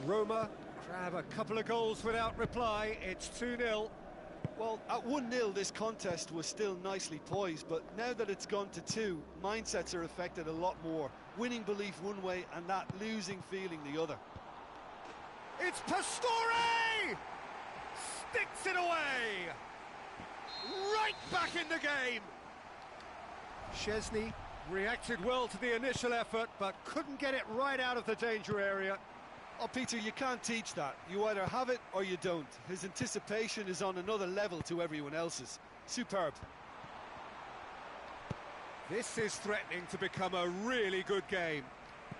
Roma grab a couple of goals without reply. It's 2-0. Well, at 1-0 this contest was still nicely poised, but now that it's gone to 2, mindsets are affected a lot more. Winning belief one way and that losing feeling the other. It's Pastore! Sticks it away! Right back in the game! Szczesny reacted well to the initial effort, but couldn't get it right out of the danger area. Oh, Peter, you can't teach that. You either have it or you don't. His anticipation is on another level to everyone else's. Superb. This is threatening to become a really good game.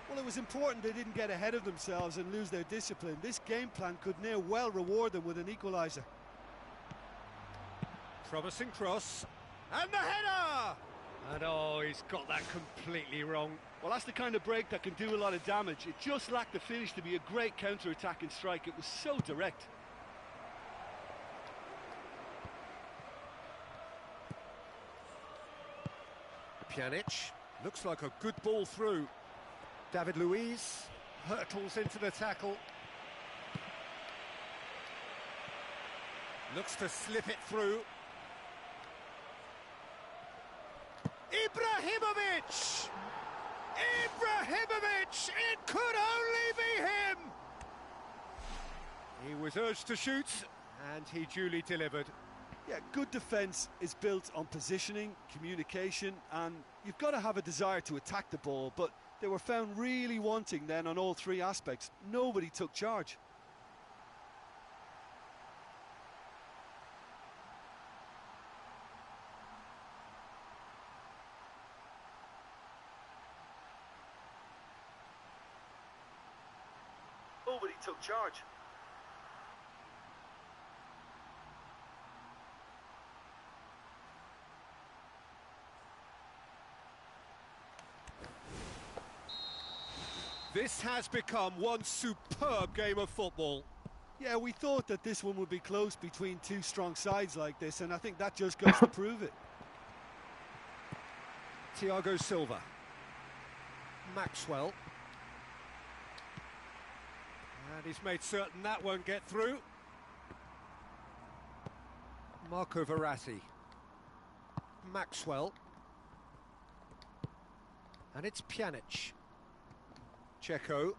Well, it was important they didn't get ahead of themselves and lose their discipline. This game plan could near well reward them with an equaliser. Promising cross. And the header! And oh, he's got that completely wrong. Well, that's the kind of break that can do a lot of damage. It just lacked the finish to be a great counter-attacking strike. It was so direct. Pjanic, looks like a good ball through. David Luiz hurtles into the tackle. Looks to slip it through. Ibrahimovic! Ibrahimovic! It could only be him! He was urged to shoot, and he duly delivered. Yeah, good defence is built on positioning, communication, and you've got to have a desire to attack the ball, but they were found really wanting then on all three aspects. Nobody took charge. Nobody took charge. This has become one superb game of football. Yeah, we thought that this one would be close between two strong sides like this, and I think that just goes to prove it. Thiago Silva. Maxwell. And he's made certain that won't get through. Marco Verratti. Maxwell. And it's Pjanic. Dzeko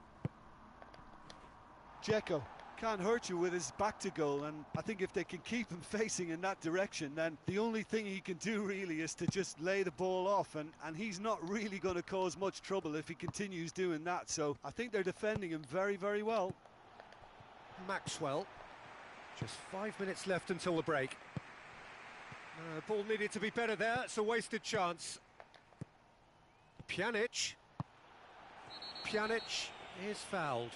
can't hurt you with his back to goal, and I think if they can keep him facing in that direction, then the only thing he can do really is to just lay the ball off, and he's not really going to cause much trouble if he continues doing that, so I think they're defending him very, very well. Maxwell. Just 5 minutes left until the break. Ball needed to be better there, it's a wasted chance. Pjanic. Pjanic is fouled.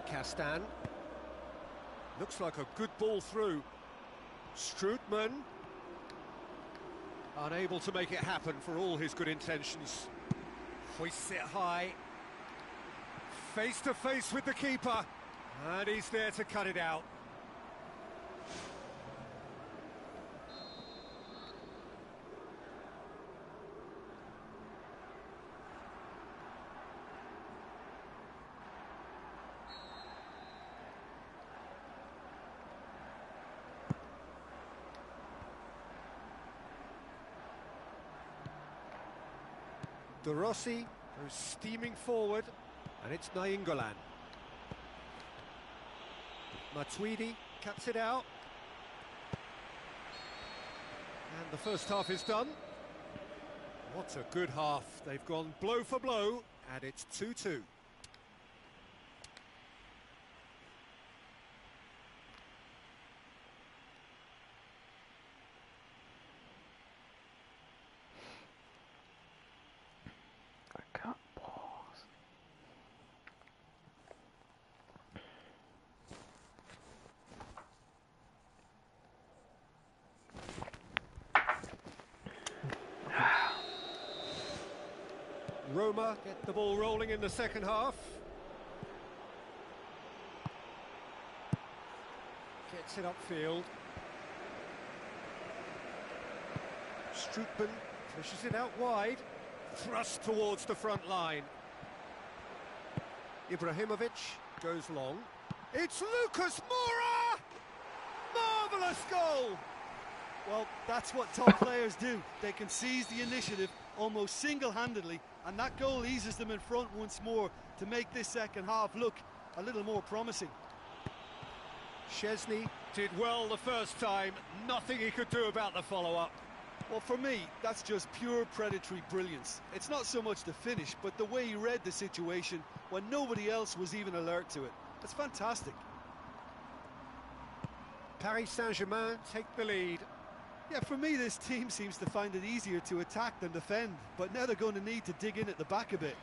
Castan. Looks like a good ball through. Strootman. Unable to make it happen for all his good intentions. Hoists it high. Face to face with the keeper. And he's there to cut it out. De Rossi goes steaming forward, and it's Nainggolan. Matuidi cuts it out. And the first half is done. What a good half. They've gone blow for blow, and it's 2-2. Roma get the ball rolling in the second half. Gets it upfield. Strootman pushes it out wide. Thrust towards the front line. Ibrahimovic goes long. It's Lucas Moura! Marvellous goal! Well, that's what top players do. They can seize the initiative almost single-handedly, and that goal eases them in front once more to make this second half look a little more promising. Szczesny did well the first time, nothing he could do about the follow-up. Well, for me, that's just pure predatory brilliance. It's not so much the finish, but the way he read the situation when nobody else was even alert to it. It's fantastic. Paris Saint-Germain take the lead. Yeah, for me, this team seems to find it easier to attack than defend, but now they're going to need to dig in at the back a bit.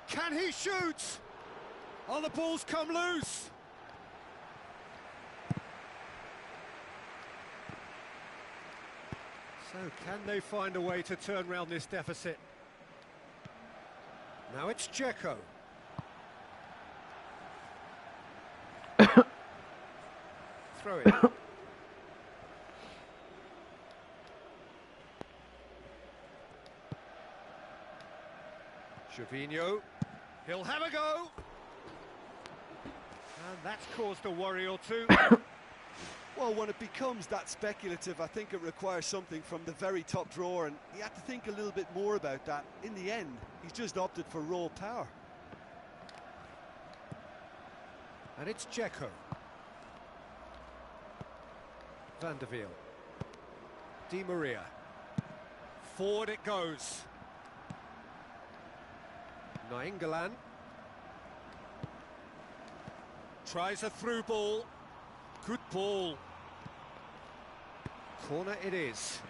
Can he shoot? Oh, the ball's come loose. So can they find a way to turn round this deficit? Now it's Dzeko. Throw it. Gervinho. He'll have a go. And that's caused a worry or two. Well, when it becomes that speculative, I think it requires something from the very top drawer, and he had to think a little bit more about that. In the end, he's just opted for raw power. And it's Dzeko. Van der Wiel. Di Maria. Forward it goes. Nainggolan. Tries a through ball. Good ball. Corner it is.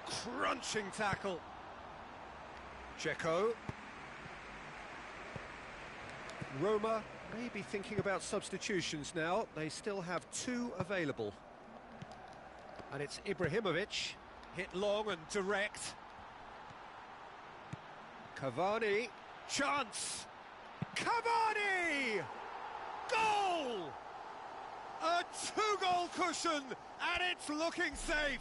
Crunching tackle. Dzeko. Roma may be thinking about substitutions now. They still have two available. And it's Ibrahimovic. Hit long and direct. Cavani. Chance. Cavani! Goal! A two-goal cushion, and it's looking safe.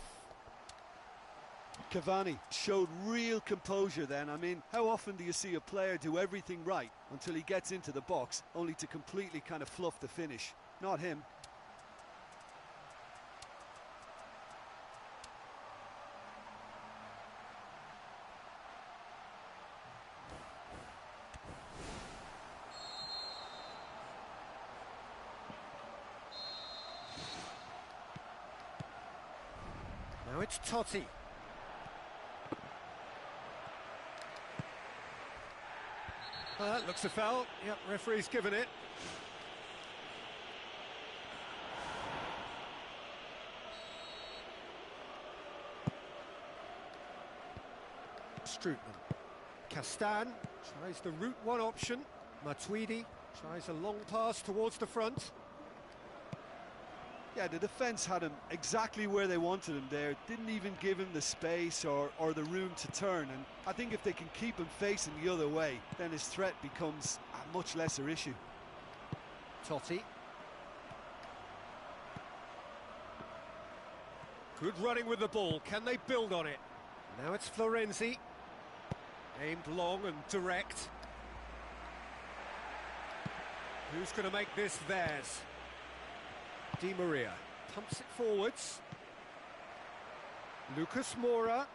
Cavani showed real composure then. I mean, how often do you see a player do everything right until he gets into the box, only to completely kind of fluff the finish? Not him. Now it's Totti. That looks a foul. Yep, referee's given it. Strootman. Castan tries the route one option. Matuidi tries a long pass towards the front. Yeah, the defence had him exactly where they wanted him there. Didn't even give him the space or the room to turn. And I think if they can keep him facing the other way, then his threat becomes a much lesser issue. Totti. Good running with the ball. Can they build on it? Now it's Florenzi. Aimed long and direct. Who's going to make this theirs? Di Maria pumps it forwards. Lucas Moura.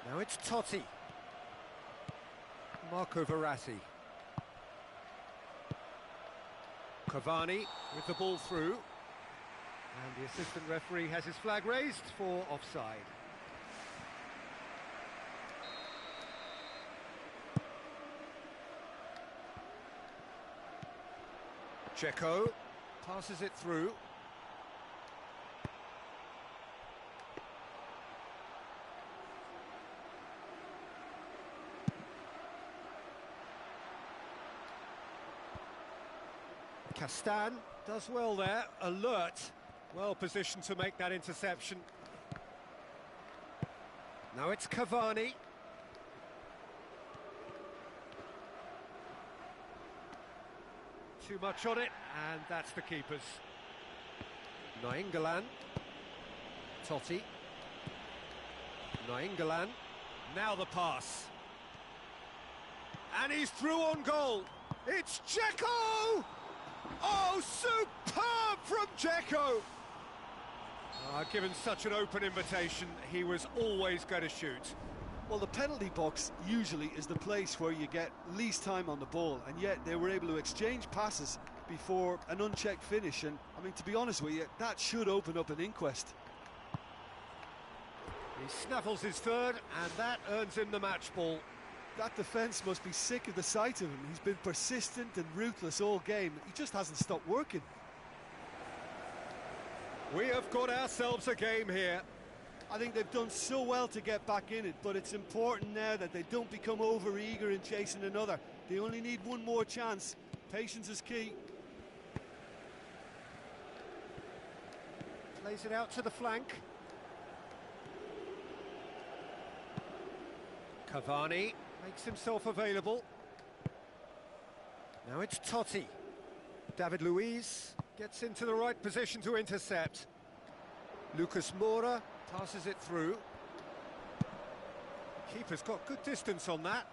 Now it's Totti. Marco Verratti. Cavani with the ball through. And the assistant referee has his flag raised for offside. Dzeko passes it through. Castan does well there, alert, well positioned to make that interception. Now it's Cavani. Too much on it, and that's the keeper's. Nainggolan. Totti. Nainggolan. Now the pass. And he's through on goal. It's Dzeko! Oh, superb from Dzeko! Given such an open invitation, he was always going to shoot. Well, the penalty box usually is the place where you get least time on the ball, and yet they were able to exchange passes before an unchecked finish, and I mean, to be honest with you, that should open up an inquest. He snaffles his third, and that earns him the match ball. That defence must be sick of the sight of him. He's been persistent and ruthless all game. He just hasn't stopped working. We have got ourselves a game here. I think they've done so well to get back in it, but it's important now that they don't become over-eager in chasing another. They only need one more chance. Patience is key. Plays it out to the flank. Cavani makes himself available. Now it's Totti. David Luiz gets into the right position to intercept. Lucas Moura passes it through. Keeper's got good distance on that.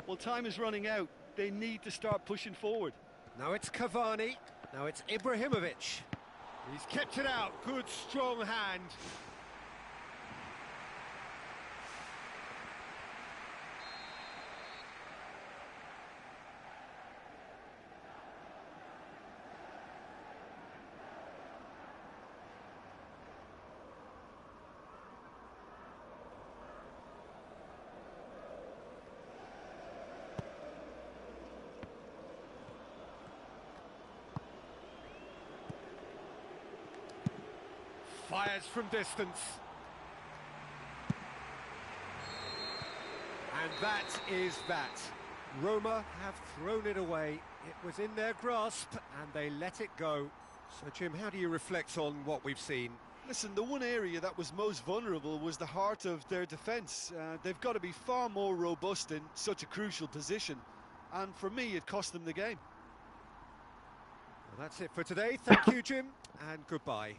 Well, time is running out. They need to start pushing forward. Now it's Cavani. Now it's Ibrahimovic. He's kept it out. Good, strong hand. Fires from distance. And that is that. Roma have thrown it away. It was in their grasp and they let it go. So Jim, how do you reflect on what we've seen? Listen, the one area that was most vulnerable was the heart of their defence. They've got to be far more robust in such a crucial position. And for me, it cost them the game. Well, that's it for today. Thank you, Jim, and goodbye.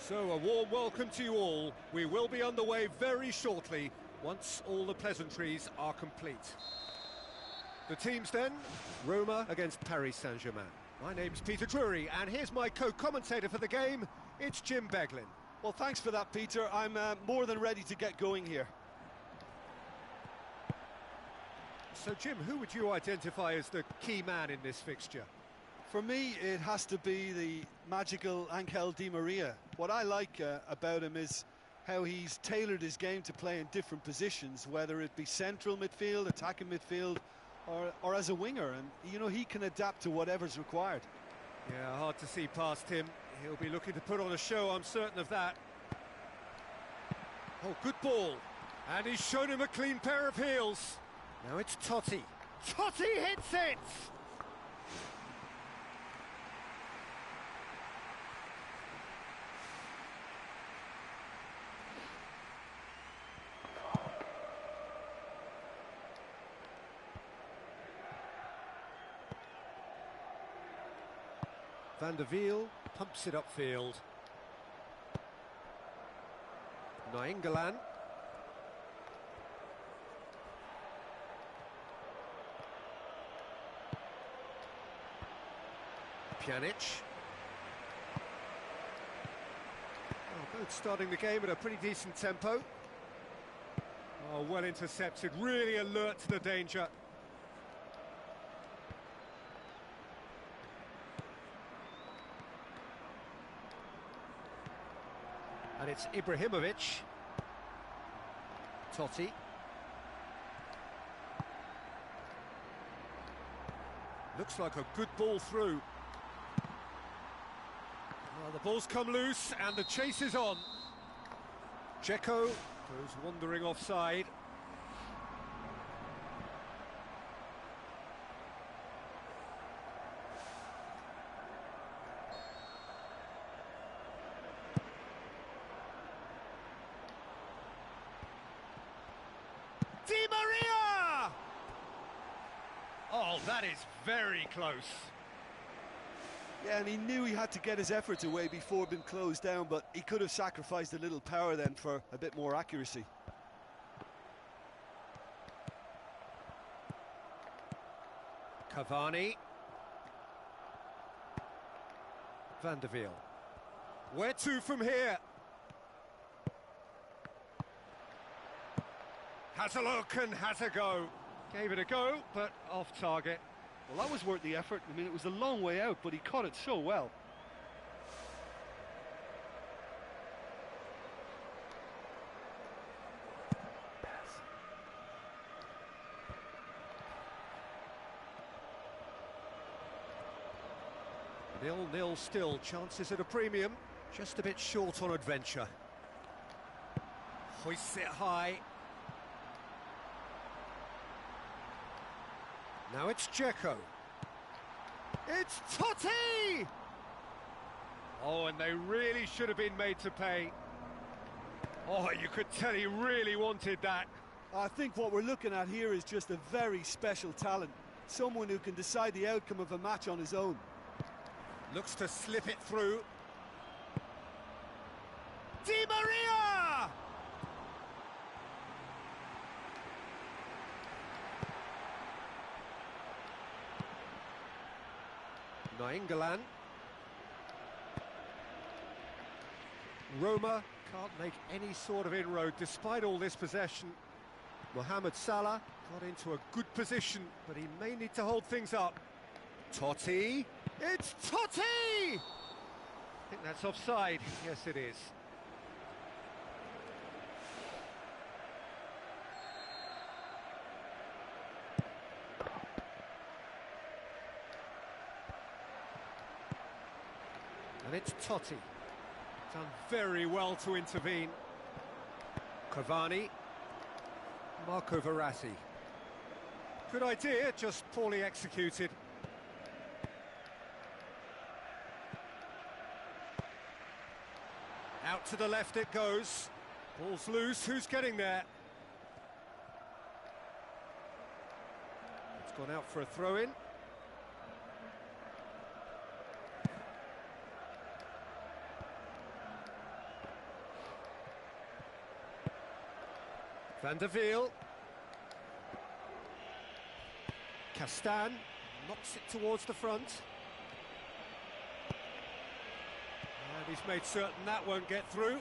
So, a warm welcome to you all. We will be underway very shortly, once all the pleasantries are complete. The teams then, Roma against Paris Saint-Germain. My name's Peter Drury, and here's my co-commentator for the game, it's Jim Beglin. Well, thanks for that, Peter. I'm more than ready to get going here. So, Jim, who would you identify as the key man in this fixture? For me, it has to be the magical Angel Di Maria. What I like about him is how he's tailored his game to play in different positions, whether it be central midfield, attacking midfield, or as a winger. And, you know, he can adapt to whatever's required. Yeah, hard to see past him. He'll be looking to put on a show, I'm certain of that. Oh, good ball. And he's shown him a clean pair of heels. Now it's Totti. Totti hits it! Van der Wiel pumps it upfield. Nainggolan. Pjanic. Oh, both starting the game at a pretty decent tempo. Oh, well intercepted, really alert to the danger. And it's Ibrahimovic. Totti. Looks like a good ball through. Well, the ball's come loose and the chase is on. Dzeko goes wandering offside. Di Maria! Oh, that is very close. Yeah, and he knew he had to get his efforts away before being closed down, but he could have sacrificed a little power then for a bit more accuracy. Cavani. Van der Wiel. Where to from here? Has a look and has a go. Gave it a go, but off target. Well, that was worth the effort. I mean, it was a long way out, but he caught it so well. Nil-nil still, chances at a premium. Just a bit short on adventure. Hoists it high. Now it's Dzeko. It's Totti! Oh, and they really should have been made to pay. Oh, you could tell he really wanted that. I think what we're looking at here is just a very special talent. Someone who can decide the outcome of a match on his own. Looks to slip it through. Di Maria! Nainggolan. Roma can't make any sort of inroad despite all this possession. Mohamed Salah got into a good position, but he may need to hold things up. Totti. It's Totti! I think that's offside. Yes, it is. And it's Totti. Done very well to intervene. Cavani. Marco Verratti. Good idea, just poorly executed. Out to the left it goes. Ball's loose, who's getting there? It's gone out for a throw-in. Van der Veel. Castan knocks it towards the front. And he's made certain that won't get through.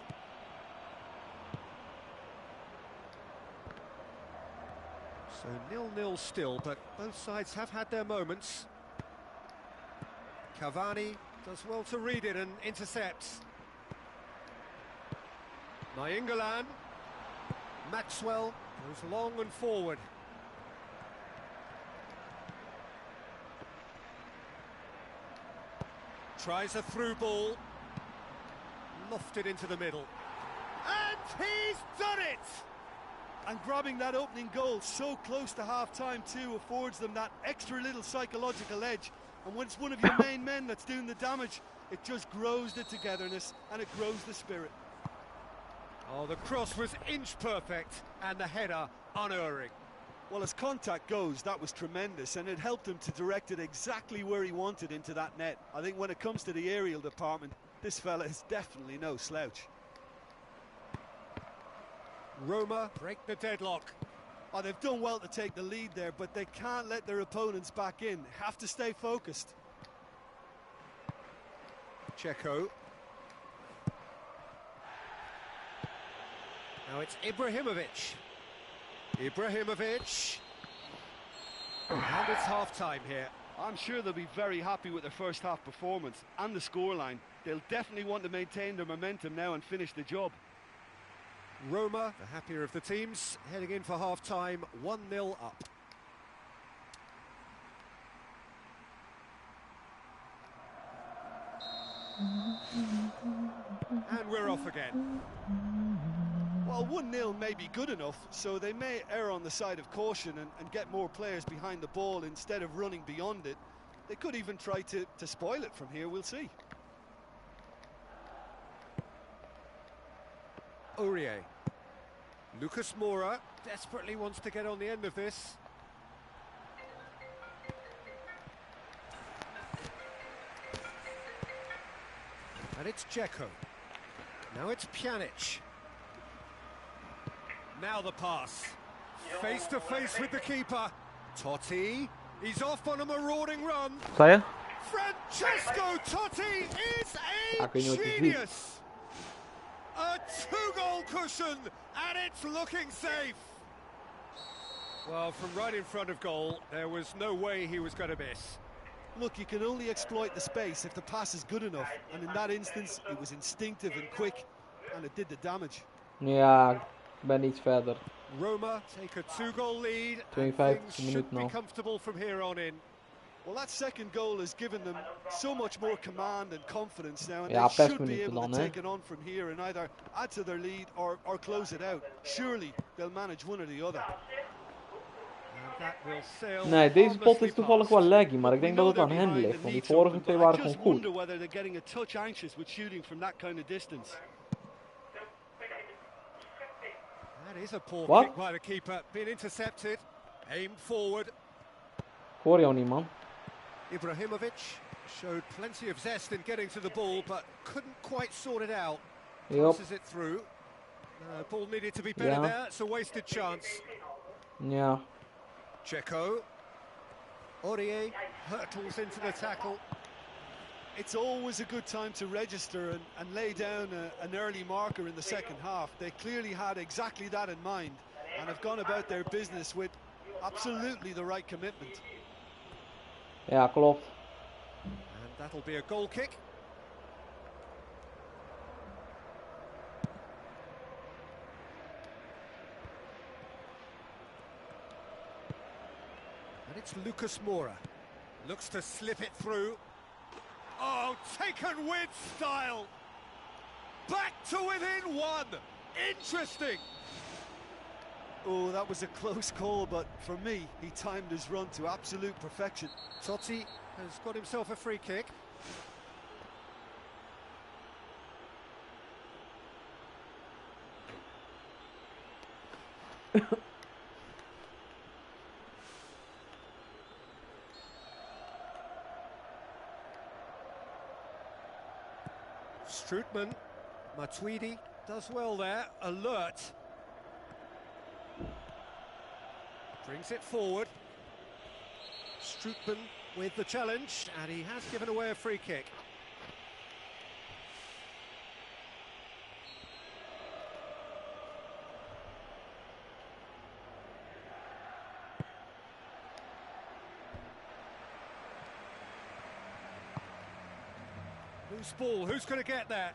So 0-0 still, but both sides have had their moments. Cavani does well to read it and intercepts. Nainggolan. Maxwell goes long and forward. Tries a through ball. Lofted into the middle. And he's done it! And grabbing that opening goal so close to half-time too affords them that extra little psychological edge. And when it's one of your main men that's doing the damage, it just grows the togetherness and it grows the spirit. Oh, the cross was inch perfect and the header unerring. Well, as contact goes, that was tremendous, and it helped him to direct it exactly where he wanted into that net. I think when it comes to the aerial department, this fella is definitely no slouch. Roma break the deadlock. Oh, they've done well to take the lead there, but they can't let their opponents back in. They have to stay focused. Dzeko. Now it's Ibrahimovic. Ibrahimovic. And it's half-time here. I'm sure they'll be very happy with their first half performance and the scoreline. They'll definitely want to maintain their momentum now and finish the job. Roma, the happier of the teams, heading in for half-time, 1-0 up. And we're off again. Well, 1-0 may be good enough, so they may err on the side of caution and get more players behind the ball instead of running beyond it. They could even try to spoil it from here, we'll see. Aurier. Lucas Moura desperately wants to get on the end of this. And it's Dzeko. Now it's Pjanic. Now the pass. Face to face with the keeper. Totti. He's off on a marauding run. Saya? Francesco Totti is a genius. A two-goal cushion, and it's looking safe. Well, from right in front of goal, there was no way he was going to miss. Look, you can only exploit the space if the pass is good enough, and in that instance, it was instinctive and quick, and it did the damage. Ja, ik ben iets verder. Roma take a two-goal lead, and 52 things minuten should be nog. comfortable from here on in. Well, that second goal has given them so much more command and confidence now, and Ja, they should be persminuten able dan, to hè. take it on from here and either add to their lead or close it out. Surely they'll manage one or the other. And that will sail Nee, deze pot harmlessly is toevallig past. wel laggy, maar ik We denk know dat het they're aan hen behind ligt, and want die need vorige something, twee but I waren just gewoon wonder goed. whether they're getting a touch anxious with shooting from that kind of distance. That is a poor What? kick by the keeper, been intercepted, aimed forward. Ik hoor jou niet, man. Ibrahimovic showed plenty of zest in getting to the ball, but couldn't quite sort it out. Yup. Passes it through. Ball needed to be better Yeah. there, it's a wasted chance. Ja. Dzeko. Aurier hurtles into the tackle. It's always a good time to register and lay down an early marker in the second half. They clearly had exactly that in mind and have gone about their business with absolutely the right commitment. Ja, klopt. And that'll be a goal kick. And it's Lucas Moura. Looks to slip it through. Oh, taken with style. Back to within one. Interesting. Oh, that was a close call, but for me, he timed his run to absolute perfection. Totti has got himself a free kick. Strootman, Matuidi does well there, alert. Brings it forward. Strootman with the challenge, and he has given away a free kick. Loose ball, who's going to get there?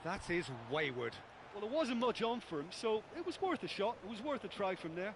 That is wayward. Well, it wasn't much on for him, so it was worth a shot. It was worth a try from there.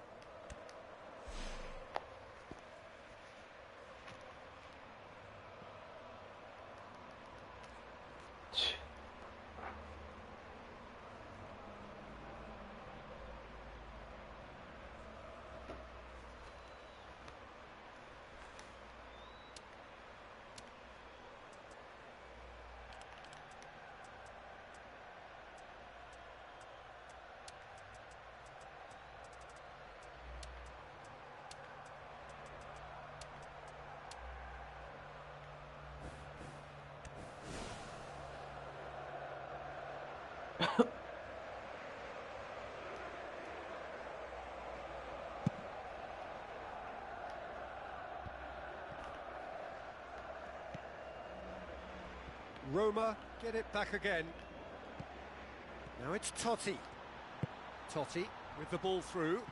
Roma get it back again. Now it's Totti. Totti with the ball through.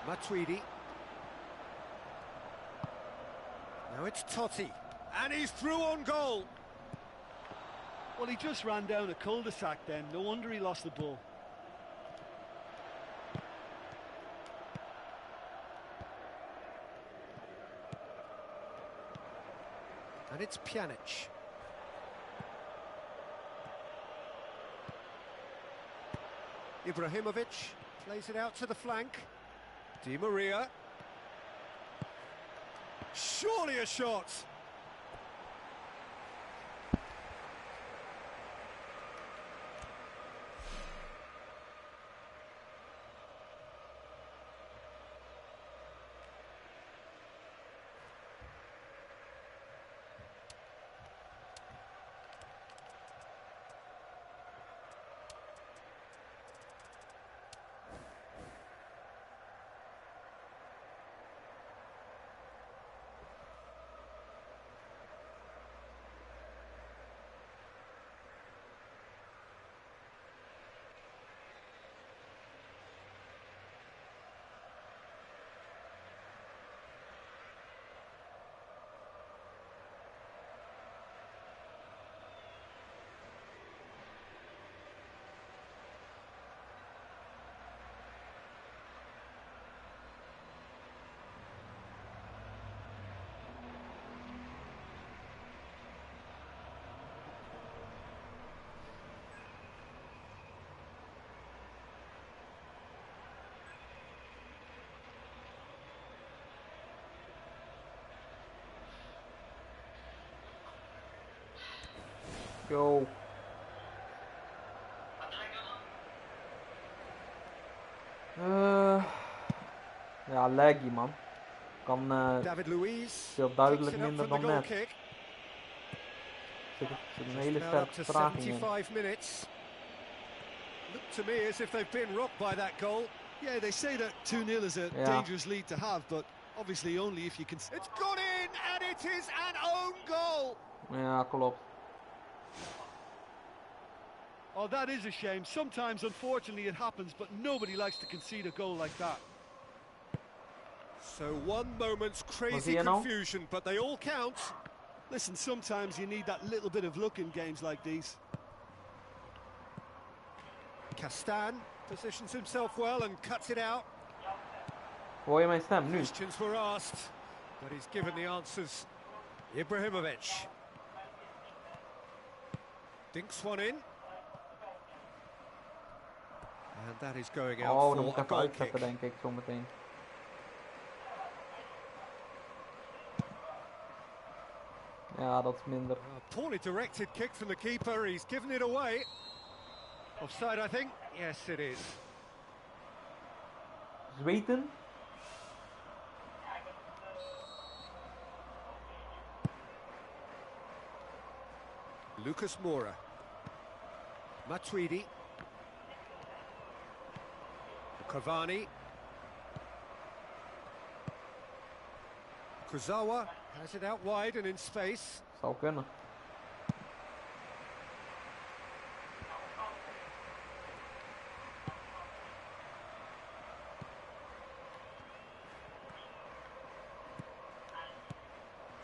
Matuidi. Now it's Totti. And he's through on goal. Well, he just ran down a cul-de-sac then. No wonder he lost the ball. And it's Pjanic. Ibrahimovic plays it out to the flank. Di Maria. Surely a shot. Go. Ja, laggy man. Kan David Luiz veel duidelijk minder dan net. Er zit een hele sterke vertraging in. 75 minutes. Looked to me as if they've been rocked by that goal. Yeah, they say that 2-0 is a dangerous lead to have, but obviously only if you can... It's gone in, and it is an own goal! Ja, klopt. Oh, that is a shame. Sometimes, unfortunately, it happens, but nobody likes to concede a goal like that. So one moment's crazy confusion, but they all count. Listen, sometimes you need that little bit of luck in games like these. Castan positions himself well and cuts it out. Hoor je mijn stem nu? Questions were asked, but he's given the answers. Ibrahimovic. Dinks one in. And that is going out Oh, dan moet for ik a even goal uitzetten, kick. denk ik, zo meteen. Ja, dat is minder. A poorly directed kick from the keeper. He's given it away. Offside, I think. Yes, it is. Zweten? Lucas Moura. Matuidi. Cavani. Kurzawa has it out wide and in space. Zou kunnen.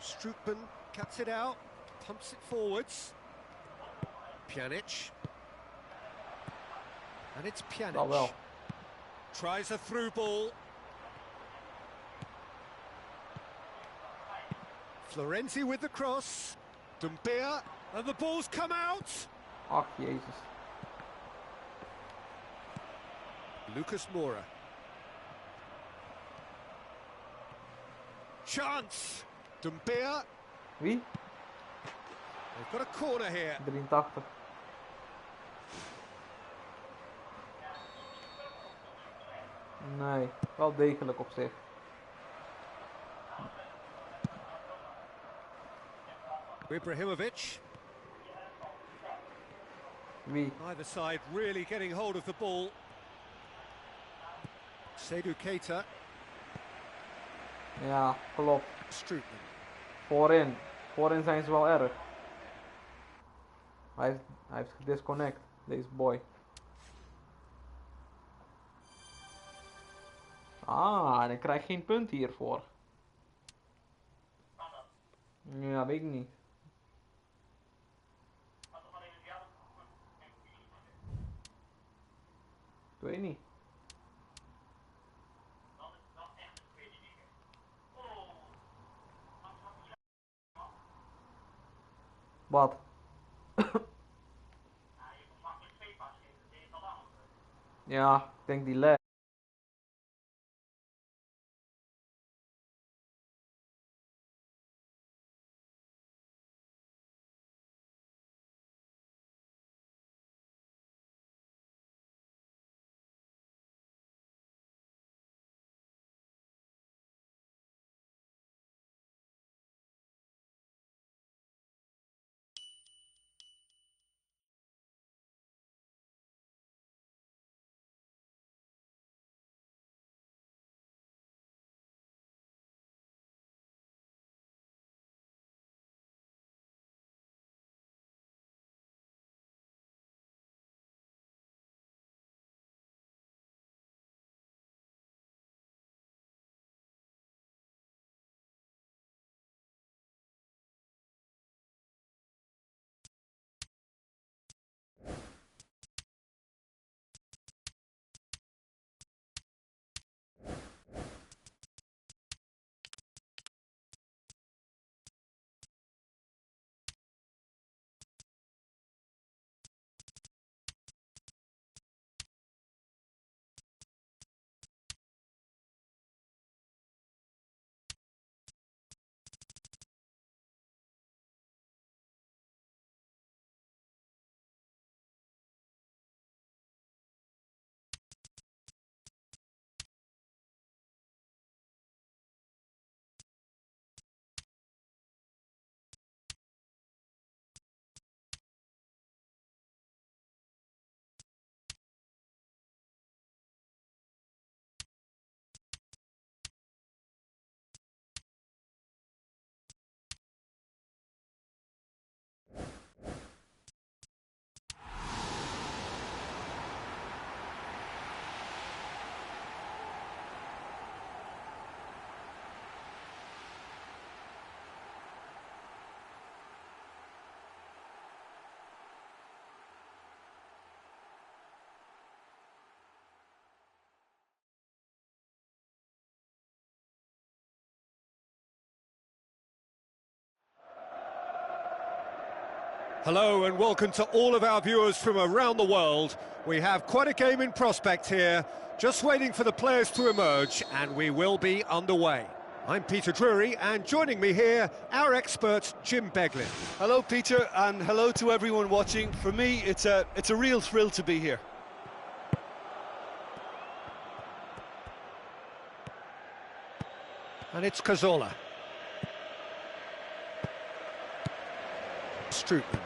Strootman cuts it out, pumps it forwards. Pjanic. And it's Pjanic. Dat wel. Tries a through ball. Florenzi with the cross. Dumbia, and the ball's come out. Ach, jezus. Lucas Moura. Chance. Dumbia. Wie? They've got a corner here. 83. Nee, wel degelijk op zich. Ibrahimovic. Wie? Either side really getting hold of the ball. Seydou Keita. Ja, klopt. Strootman. Voorin. Voorin zijn ze wel erg. Hij heeft gedisconnect, deze boy. Ah, en ik krijg geen punt hiervoor. Ja, weet ik niet. Ik weet niet. Wat? Ja, ik denk die leg. Hello and welcome to all of our viewers from around the world. We have quite a game in prospect here, just waiting for the players to emerge, and we will be underway. I'm Peter Drury, and joining me here, our expert, Jim Beglin. Hello, Peter, and hello to everyone watching. For me, it's a real thrill to be here. And it's Cazorla. Strootman.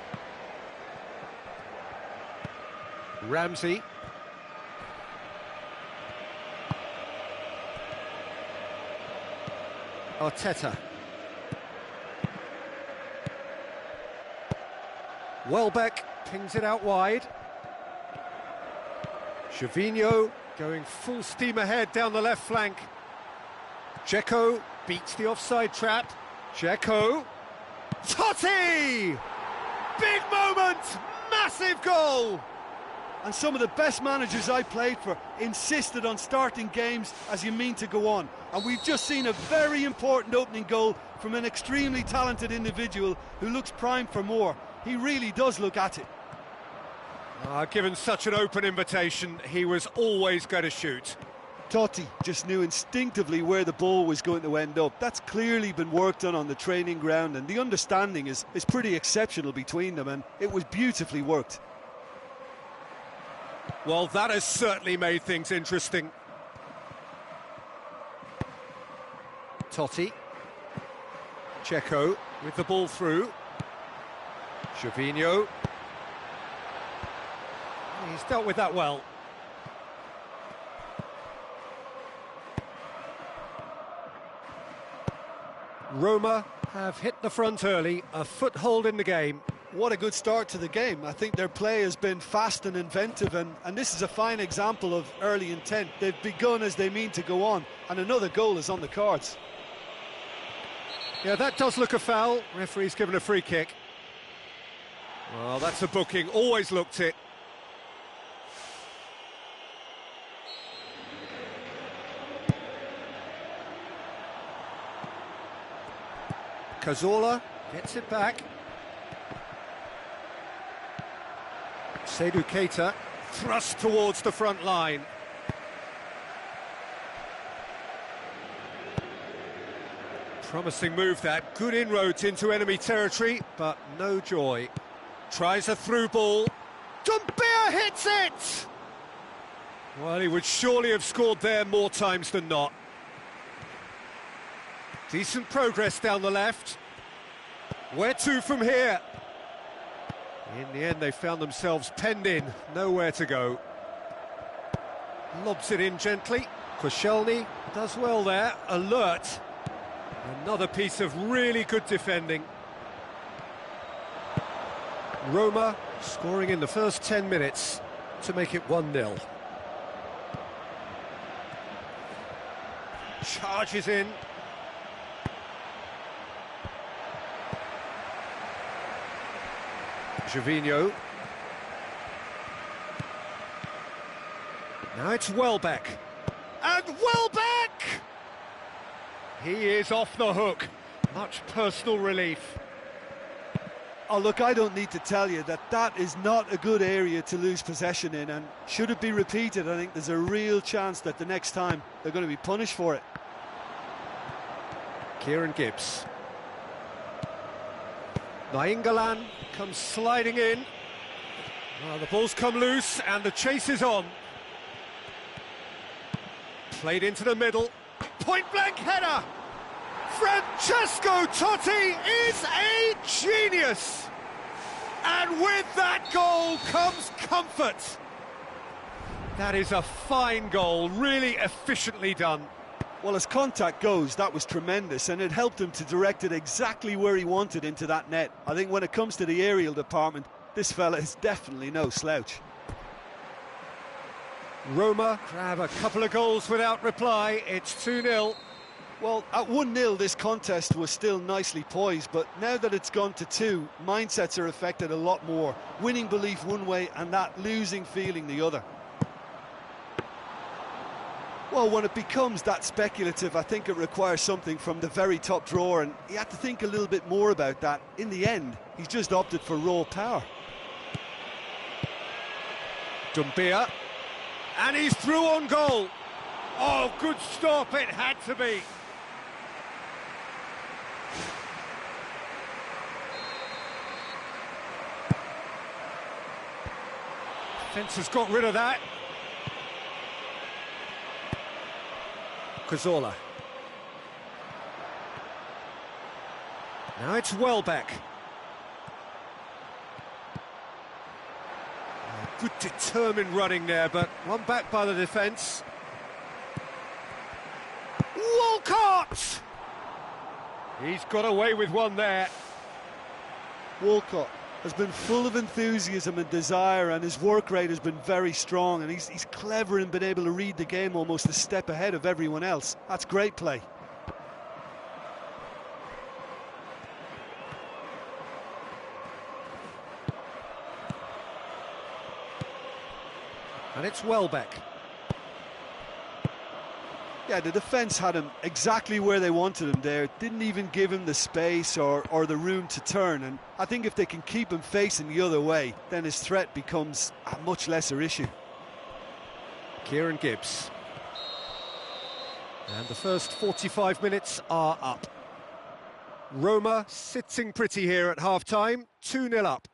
Arteta. Welbeck pings it out wide. Gervinho going full steam ahead down the left flank. Dzeko beats the offside trap. Dzeko. Totti! Big moment! Massive goal! And some of the best managers I played for insisted on starting games as you mean to go on. And we've just seen a very important opening goal from an extremely talented individual who looks primed for more. He really does look at it. Given such an open invitation, he was always going to shoot. Totti just knew instinctively where the ball was going to end up. That's clearly been worked on the training ground, and the understanding is pretty exceptional between them, and it was beautifully worked. Well, that has certainly made things interesting. Totti. Dzeko with the ball through. Gervinho. He's dealt with that well. Roma have hit the front early, a foothold in the game. What a good start to the game. I think their play has been fast and inventive, and this is a fine example of early intent. They've begun as they mean to go on, and another goal is on the cards. Yeah, that does look a foul. Referee's given a free kick. Well, that's a booking, always looked it. Cazorla gets it back. Seydou Keita thrust towards the front line. Promising move that, good inroads into enemy territory, but no joy. Tries a through ball. Doumbia hits it! Well, he would surely have scored there more times than not. Decent progress down the left. Where to from here? In the end, they found themselves penned in, nowhere to go. Lobs it in gently. Koscielny does well there, alert. Another piece of really good defending. Roma scoring in the first 10 minutes to make it 1-0. Charges in. Gervinho. Now it's Welbeck. And Welbeck! He is off the hook. Much personal relief. Oh, look, I don't need to tell you that is not a good area to lose possession in, and should it be repeated, I think there's a real chance that the next time they're going to be punished for it. Kieran Gibbs. Nainggolan comes sliding in. Well, the ball's come loose and the chase is on. Played into the middle. Point-blank header! Francesco Totti is a genius! And with that goal comes comfort. That is a fine goal, really efficiently done. Well, as contact goes, that was tremendous, and it helped him to direct it exactly where he wanted into that net. I think when it comes to the aerial department, this fella is definitely no slouch. Roma grab a couple of goals without reply. It's 2-0. Well, at 1-0 this contest was still nicely poised, but now that it's gone to 2, mindsets are affected a lot more. Winning belief one way and that losing feeling the other. Well, when it becomes that speculative, I think it requires something from the very top drawer, and he had to think a little bit more about that. In the end, he's just opted for raw power. Doumbia, and he's through on goal. Oh, good stop, it had to be. Fence has got rid of that. Cazorla. Now it's Welbeck. Good determined running there, but run back by the defence. Walcott! He's got away with one there. Walcott has been full of enthusiasm and desire, and his work rate has been very strong, and he's clever and been able to read the game almost a step ahead of everyone else. That's great play. And it's Welbeck. Yeah, the defence had him exactly where they wanted him there. Didn't even give him the space or the room to turn. And I think if they can keep him facing the other way, then his threat becomes a much lesser issue. Kieran Gibbs. And the first 45 minutes are up. Roma sitting pretty here at half-time, 2-0 up.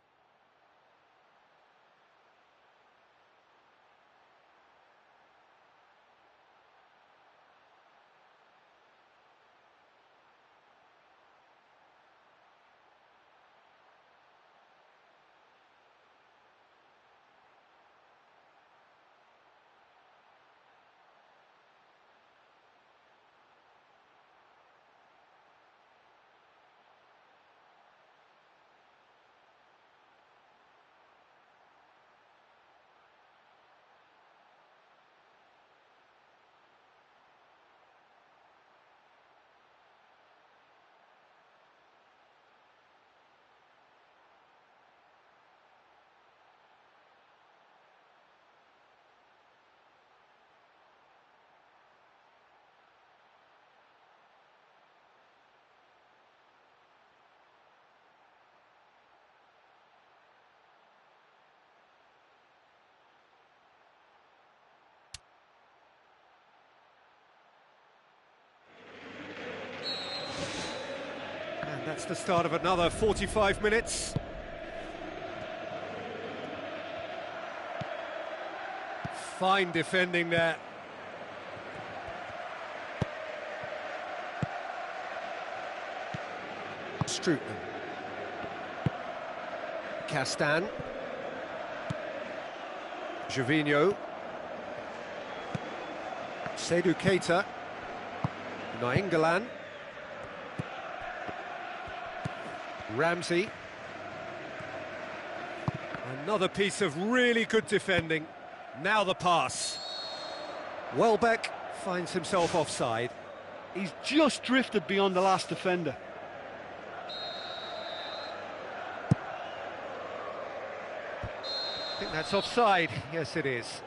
And that's the start of another 45 minutes. Fine defending there. Strootman. Castan. Gervinho. Seydou Keita. Nainggolan. Ramsey. Another piece of really good defending. Now the pass. Welbeck finds himself offside. He's just drifted beyond the last defender. I think that's offside. Yes, it is.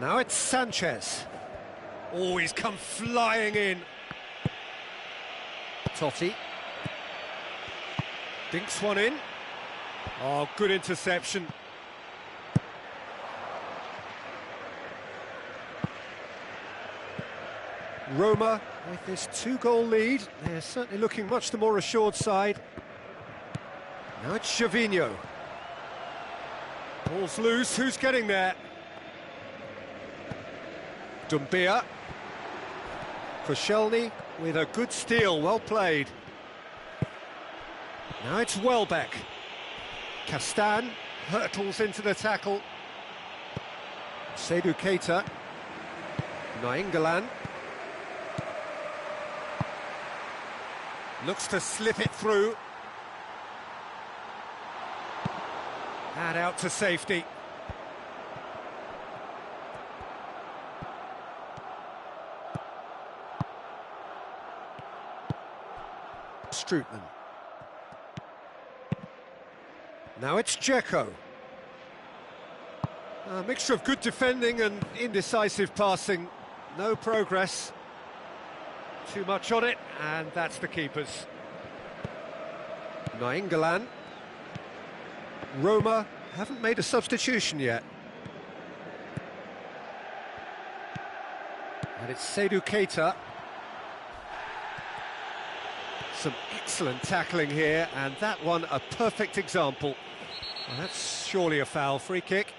Now it's Sanchez. Oh, he's come flying in. Totti. Dinks one in. Oh, good interception. Roma, with this 2-goal lead, they're certainly looking much the more assured side. Now it's Gervinho. Ball's loose, who's getting there? Doumbia. Koscielny with a good steal, well played. Now it's Welbeck. Castan hurtles into the tackle. Seydou Keita. Nainggolan. Looks to slip it through. And out to safety. Strootman. Now it's Dzeko. A mixture of good defending and indecisive passing. No progress. Too much on it, and that's the keeper's. Nainggolan. Roma haven't made a substitution yet. And it's Seydou Keita. Some excellent tackling here, and that one a perfect example. Well, that's surely a foul. Free kick.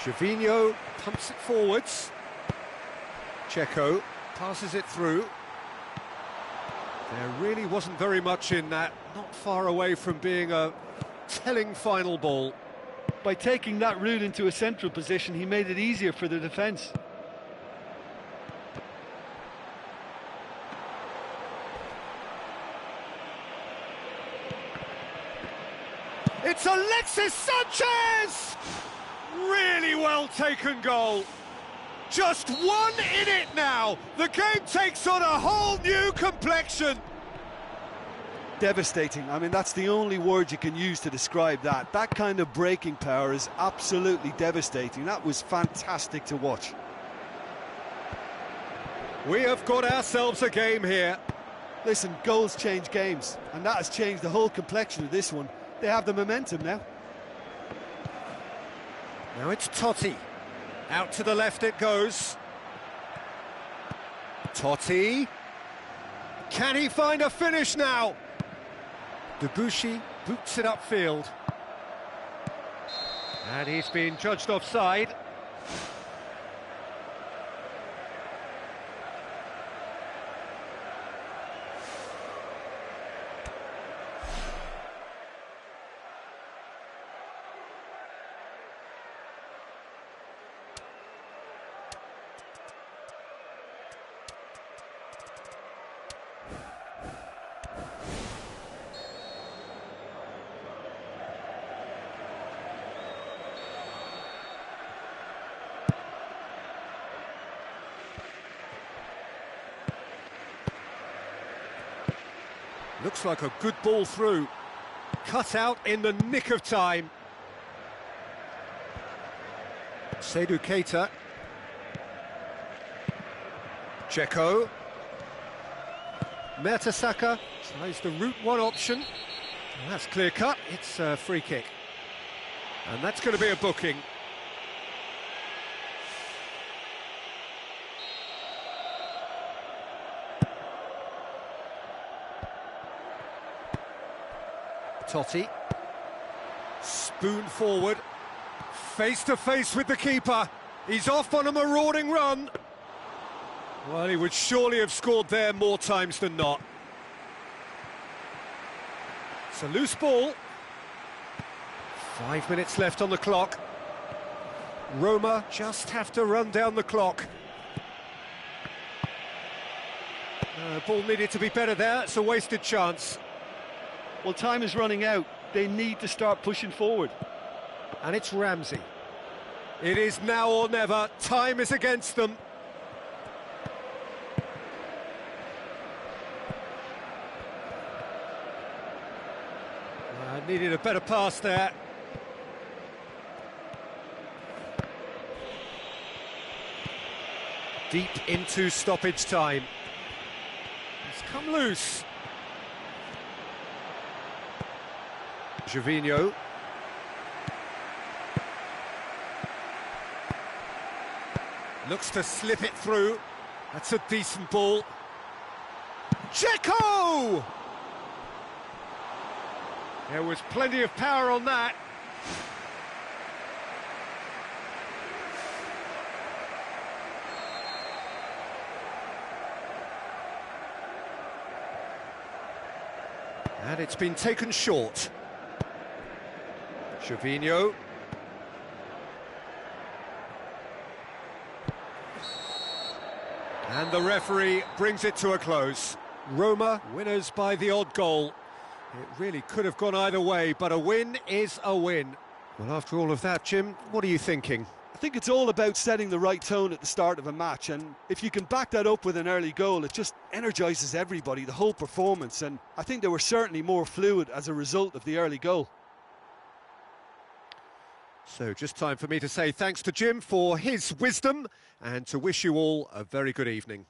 Gervinho pumps it forwards. Dzeko passes it through. There really wasn't very much in that, not far away from being a telling final ball. By taking that route into a central position, he made it easier for the defence. It's Alexis Sanchez! Really well taken goal. Just one in it now. The game takes on a whole new complexion. Devastating. I mean, that's the only word you can use to describe that. That kind of breaking power is absolutely devastating. That was fantastic to watch. We have got ourselves a game here. Listen, goals change games, and that has changed the whole complexion of this one. They have the momentum now. Now it's Totti. Out to the left it goes. Totti. Can he find a finish now? Debuchy boots it upfield. And he's been judged offside. Looks like a good ball through. Cut out in the nick of time. Seydou Keita. Dzeko. Mertesacker tries the route one option. And that's clear cut. It's a free kick. And that's going to be a booking. Totti, spoon forward, face to face with the keeper. He's off on a marauding run. Well, he would surely have scored there more times than not. It's a loose ball. 5 minutes left on the clock. Roma just have to run down the clock. Ball needed to be better there. It's a wasted chance. Well, time is running out. They need to start pushing forward. And it's Ramsey. It is now or never. Time is against them. Needed a better pass there. Deep into stoppage time. It's come loose. Gervinho. Looks to slip it through. That's a decent ball. Dzeko! There was plenty of power on that. And it's been taken short. Gervinho. And the referee brings it to a close. Roma winners by the odd goal. It really could have gone either way, but a win is a win. Well, after all of that, Jim, what are you thinking? I think it's all about setting the right tone at the start of a match, and if you can back that up with an early goal, it just energises everybody, the whole performance, and I think they were certainly more fluid as a result of the early goal. So just time for me to say thanks to Jim for his wisdom and to wish you all a very good evening.